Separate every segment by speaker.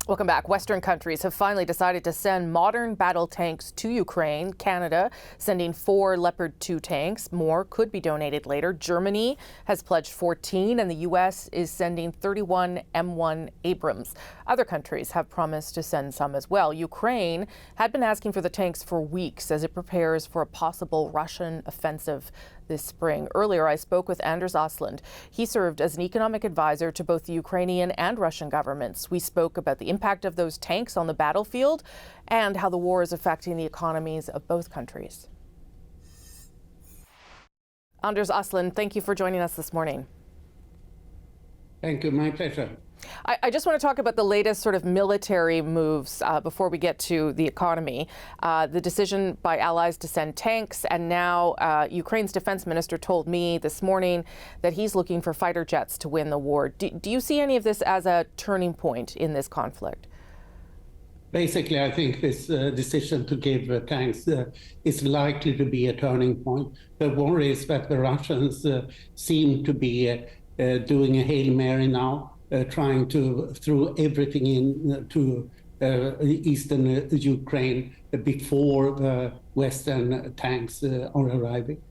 Speaker 1: Welcome back. Western countries have finally decided to send modern battle tanks to Ukraine. Canada sending 4 Leopard 2 tanks. More could be donated later. Germany has pledged 14, and the U.S. is sending 31 M1 Abrams. Other countries have promised to send some as well. Ukraine had been asking for the tanks for weeks as it prepares for a possible Russian offensive this spring. Earlier, I spoke with Anders Aslund. He served as an economic advisor to both the Ukrainian and Russian governments. We spoke about the impact of those tanks on the battlefield and how the war is affecting the economies of both countries. Anders Aslund, thank you for joining us this morning.
Speaker 2: Thank you, my pleasure.
Speaker 1: I just want to talk about the latest sort of military moves before we get to the economy. The decision by allies to send tanks, and now Ukraine's defense minister told me this morning that he's looking for fighter jets to win the war. Do you see any of this as a turning point in this conflict?
Speaker 2: Basically, I think this decision to give tanks is likely to be a turning point. The worry is that the Russians seem to be doing a Hail Mary now. Trying to throw everything into eastern Ukraine before the Western tanks are arriving.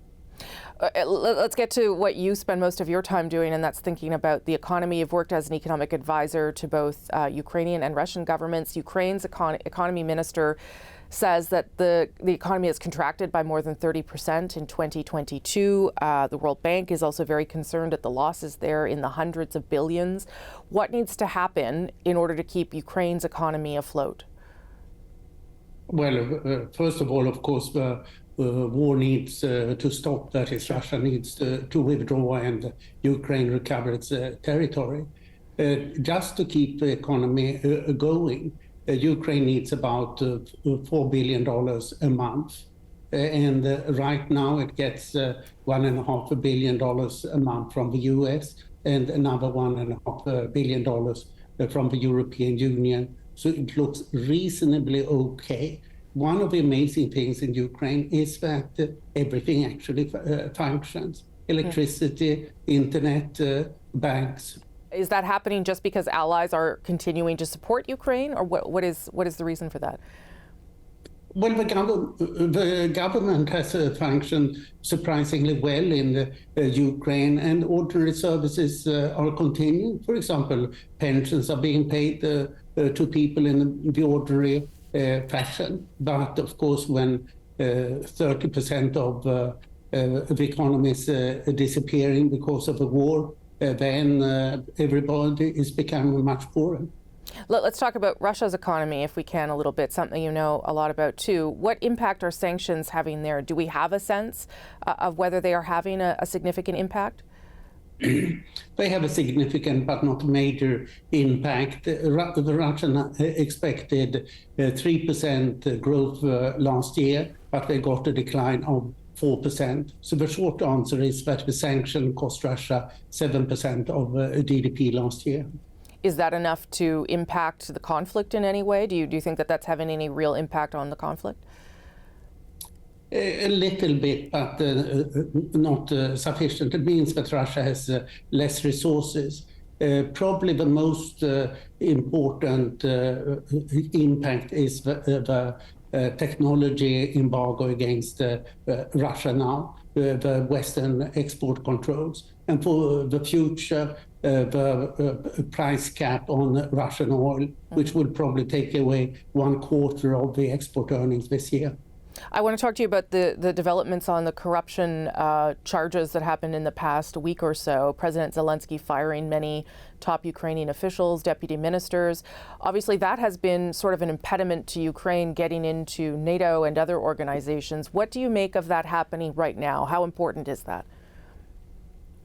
Speaker 1: Let's get to what you spend most of your time doing, and that's thinking about the economy. You've worked as an economic advisor to both Ukrainian and Russian governments. Ukraine's economy minister says that the economy has contracted by more than 30% in 2022. The World Bank is also very concerned at the losses there in the hundreds of billions. What needs to happen in order to keep Ukraine's economy afloat?
Speaker 2: Well, first of all, of course, the war needs to stop. That is, Russia needs to withdraw and Ukraine recover its territory. Just to keep the economy going, Ukraine needs about $4 billion a month. And right now it gets $1.5 billion a month from the US and another $1.5 billion from the European Union. So it looks reasonably okay. One of the amazing things in Ukraine is that everything actually functions. Electricity, internet, banks.
Speaker 1: Is that happening just because allies are continuing to support Ukraine, or what is the reason for that?
Speaker 2: Well, the government has functioned surprisingly well in Ukraine, and ordinary services are continuing. For example, pensions are being paid to people in the ordinary fashion. But of course, when 30% of the economy is disappearing because of the war, then everybody is becoming much poorer.
Speaker 1: Let's talk about Russia's economy, if we can, a little bit, something you know a lot about too. What impact are sanctions having there? Do we have a sense of whether they are having a significant impact?
Speaker 2: They have a significant but not major impact. The Russians expected 3% growth last year, but they got a decline of 4%. So the short answer is that the sanction cost Russia 7% of GDP last year.
Speaker 1: Is that enough to impact the conflict in any way? Do you think that that's having any real impact on the conflict?
Speaker 2: A little bit, but not sufficient. It means that Russia has less resources. Probably the most important impact is the technology embargo against Russia now, the Western export controls. And for the future, the price cap on Russian oil, which would probably take away 1/4 of the export earnings this year.
Speaker 1: I want to talk to you about the developments on the corruption charges that happened in the past week or so. President Zelensky firing many top Ukrainian officials, deputy ministers. Obviously, that has been sort of an impediment to Ukraine getting into NATO and other organizations. What do you make of that happening right now? How important is that?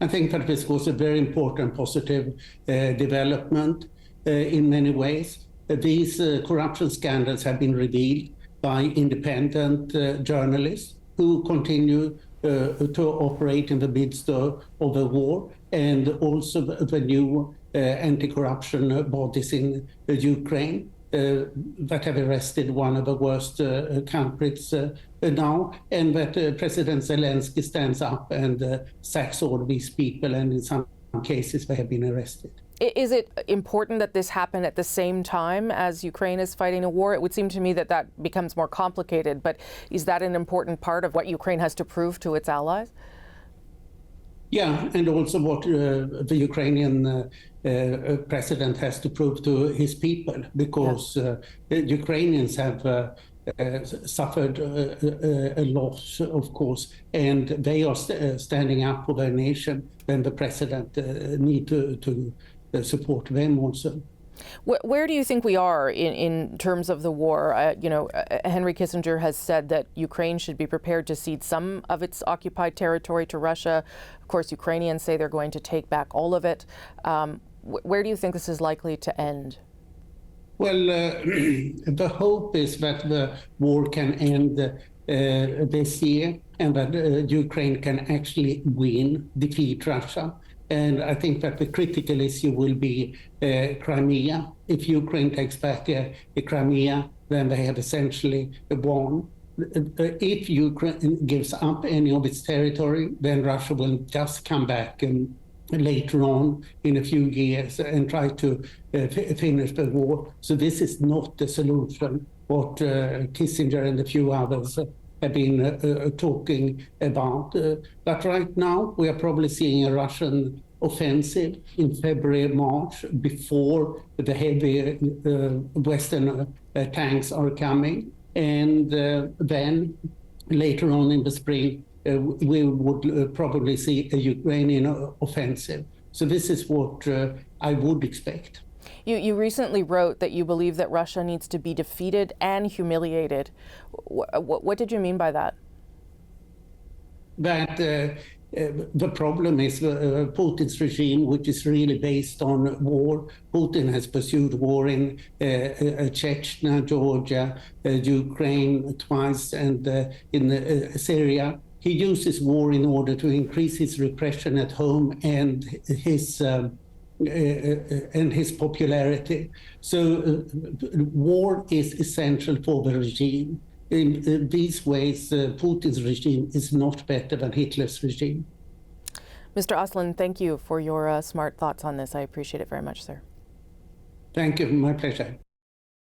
Speaker 2: I think that this was a very important positive development in many ways. These corruption scandals have been revealed by independent journalists who continue to operate in the midst of the war, and also the new anti-corruption bodies in Ukraine that have arrested one of the worst culprits now, and that President Zelensky stands up and sacks all these people, and in some cases they have been arrested.
Speaker 1: Is it important that this happen at the same time as Ukraine is fighting a war? It would seem to me that that becomes more complicated, but is that an important part of what Ukraine has to prove to its allies?
Speaker 2: Yeah, and also what the Ukrainian president has to prove to his people, because Ukrainians have suffered a loss, of course, and they are standing up for their nation. Then the president need to support them also.
Speaker 1: Where do you think we are in terms of the war? Henry Kissinger has said that Ukraine should be prepared to cede some of its occupied territory to Russia. Of course, Ukrainians say they're going to take back all of it. Where do you think this is likely to end?
Speaker 2: Well, the hope is that the war can end this year, and that Ukraine can actually defeat Russia. And I think that the critical issue will be Crimea. If Ukraine takes back Crimea, then they have essentially won. If Ukraine gives up any of its territory, then Russia will just come back and later on in a few years and try to finish the war. So this is not the solution, what Kissinger and a few others have been talking about. But right now, we are probably seeing a Russian offensive in February, March, before the heavy Western tanks are coming. And then later on in the spring, we would probably see a Ukrainian offensive. So this is what I would expect.
Speaker 1: You recently wrote that you believe that Russia needs to be defeated and humiliated. What did you mean by that?
Speaker 2: That the problem is Putin's regime, which is really based on war. Putin has pursued war in Chechnya, Georgia, Ukraine twice, and in Syria. He uses war in order to increase his repression at home and his popularity. So war is essential for the regime. In these ways, Putin's regime is not better than Hitler's regime.
Speaker 1: Mr. Aslund, thank you for your smart thoughts on this. I appreciate it very much, sir.
Speaker 2: Thank you. My pleasure.